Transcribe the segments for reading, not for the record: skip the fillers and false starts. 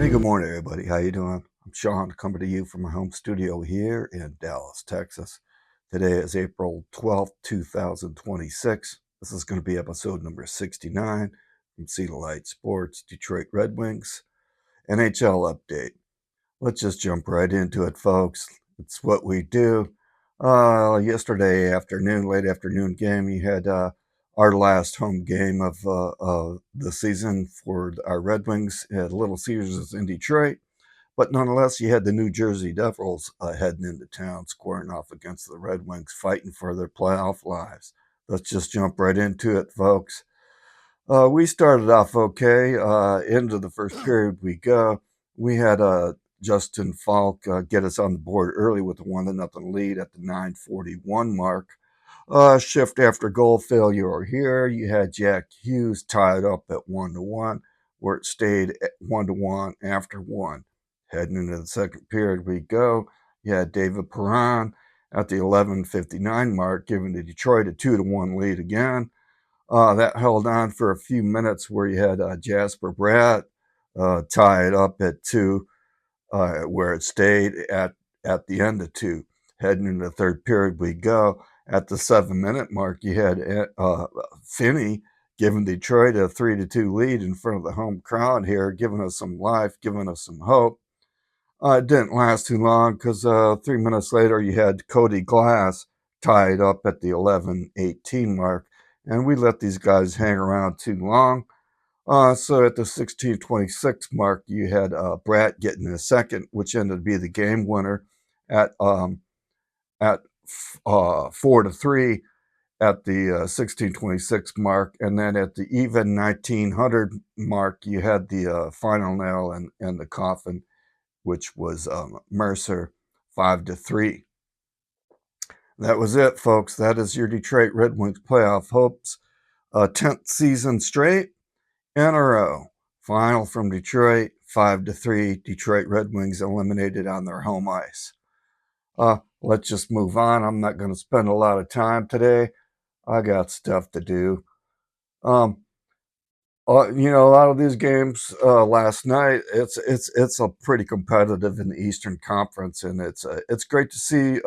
Hey, good morning, everybody. How you doing? I'm Sean, coming to you from my home studio here in Dallas, Texas. Today is April 12th, 2026. This is going to be episode number 69 from See the Light Sports, Detroit Red Wings, NHL update. Let's just jump right into it, folks. It's what we do. Yesterday afternoon, late afternoon game, you had our last home game of the season for our Red Wings at Little Caesars in Detroit. But nonetheless, you had the New Jersey Devils heading into town, squaring off against the Red Wings, fighting for their playoff lives. Let's just jump right into it, folks. We started off okay. Into the first period we go. We had Justin Falk get us on the board early with a 1-0 lead at the 9:41 mark. Shift after goal failure here. You had Jack Hughes tied up at 1-1, where it stayed at 1-1 after one. Heading into the second period we go. You had David Perron at the 11:59 mark, giving the Detroit a 2-1 lead again. That held on for a few minutes where you had Jasper Bratt tied up at 2, where it stayed at the end of 2. Heading into the third period we go. At the 7-minute mark, you had Finney giving Detroit a 3-2 lead in front of the home crowd here, giving us some life, giving us some hope. It didn't last too long because 3 minutes later, you had Cody Glass tied up at the 11:18 mark, and we let these guys hang around too long. So at the 16:26 mark, you had Bratt getting a second, which ended up being the game winner at 4-3 at the 16:26 mark, and then at the even 1900 mark, you had the final nail in the coffin, which was Mercer 5-3. That was it, folks. That is your Detroit Red Wings playoff hopes. 10th season straight in a row. Final from Detroit, 5-3. Detroit Red Wings eliminated on their home ice. Let's just move on. I'm not going to spend a lot of time today. I got stuff to do. A lot of these games last night, it's a pretty competitive in the Eastern Conference, and it's great to see.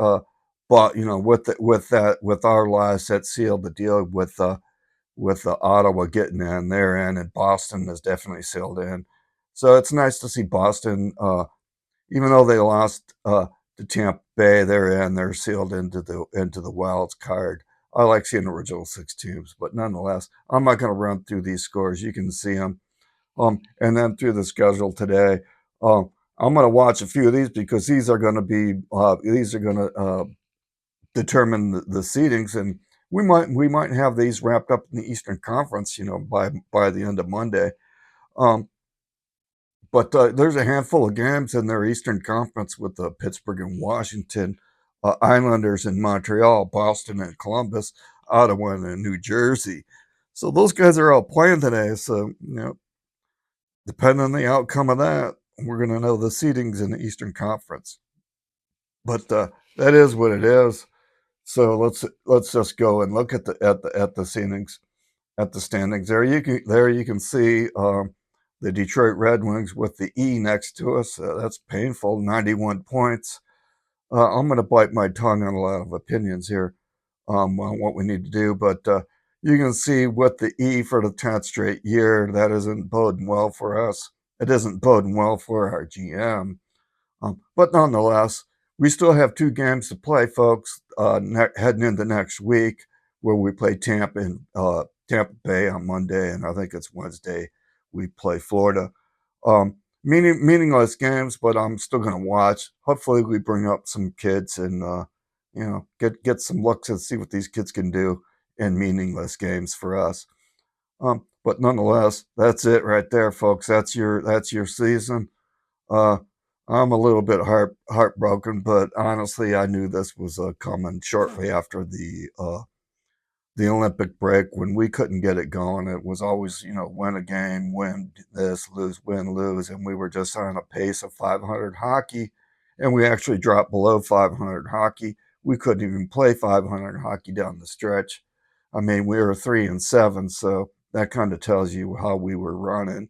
But with our loss that sealed the deal with Ottawa getting in there, and Boston is definitely sealed in. So it's nice to see Boston, even though they lost to Tampa Bay, they're sealed into the wild card. I like seeing original six teams, but nonetheless, I'm not going to run through these scores. You can see them. And then through the schedule today, I'm going to watch a few of these because these are going to determine the seedings, and we might have these wrapped up in the Eastern Conference, by the end of Monday. But there's a handful of games in their Eastern Conference with Pittsburgh and Washington, Islanders and Montreal, Boston and Columbus, Ottawa and New Jersey. So those guys are all playing today. So, depending on the outcome of that, we're going to know the seedings in the Eastern Conference. But that is what it is. So let's just go and look at the standings. At the standings, there you can see the Detroit Red Wings with the E next to us. That's painful. 91 points. I'm going to bite my tongue on a lot of opinions here on what we need to do, but you can see with the E for the 10th straight year, that isn't boding well for us. It isn't boding well for our GM. But nonetheless, we still have 2 games to play, folks, heading into next week, where we play Tampa Bay on Monday, and I think it's Wednesday we play Florida. Meaningless games, but I'm still going to watch. Hopefully, we bring up some kids and get some looks and see what these kids can do in meaningless games for us. But nonetheless, that's it right there, folks. That's your season. I'm a little bit heartbroken, but honestly, I knew this was coming shortly after the Olympic break when we couldn't get it going. It was always, win a game, win this, lose, win, lose, and we were just on a pace of 500 hockey, and we actually dropped below 500 hockey. We couldn't even play 500 hockey down the stretch. I mean, we were 3-7, so that kind of tells you how we were running.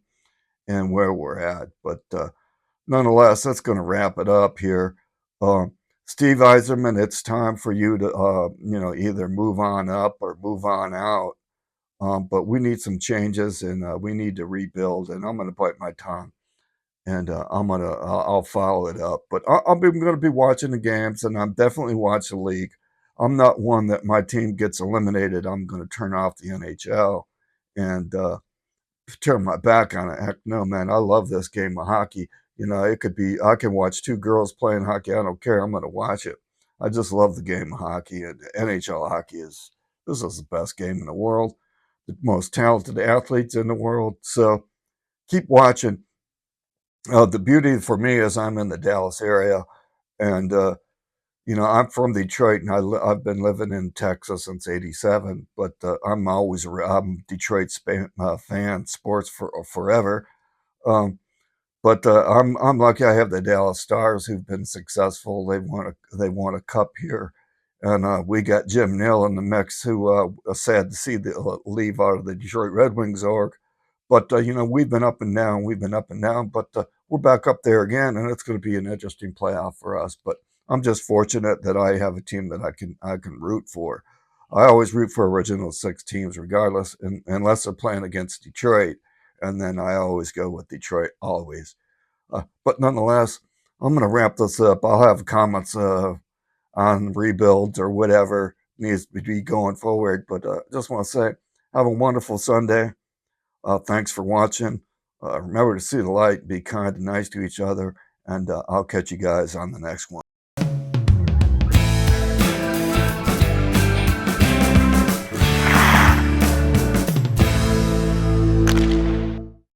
and where we're at. But nonetheless, that's going to wrap it up here. Um, Steve Eiserman, it's time for you to, either move on up or move on out. But we need some changes, and we need to rebuild. And I'm going to bite my tongue, and I'll follow it up. But I'm going to be watching the games, and I'm definitely watching the league. I'm not one that my team gets eliminated, I'm going to turn off the NHL and turn my back on it. Heck no, man. I love this game of hockey. It could be, I can watch two girls playing hockey. I don't care. I'm going to watch it. I just love the game of hockey. And NHL hockey this is the best game in the world, the most talented athletes in the world. So keep watching. The beauty for me is I'm in the Dallas area, and I'm from Detroit, and I've been living in Texas since '87. But I'm Detroit fan, sports forever. Um, but I'm lucky I have the Dallas Stars who've been successful. They won a cup here, and we got Jim Nill in the mix, who sad to see the leave out of the Detroit Red Wings org. But we've been up and down, but we're back up there again, and it's going to be an interesting playoff for us. But I'm just fortunate that I have a team that I can root for. I always root for original six teams, regardless, unless they're playing against Detroit, and then I always go with Detroit, always. But nonetheless, I'm going to wrap this up. I'll have comments on rebuilds or whatever needs to be going forward. But just want to say, have a wonderful Sunday. Thanks for watching. Remember to see the light, be kind and nice to each other, and I'll catch you guys on the next one.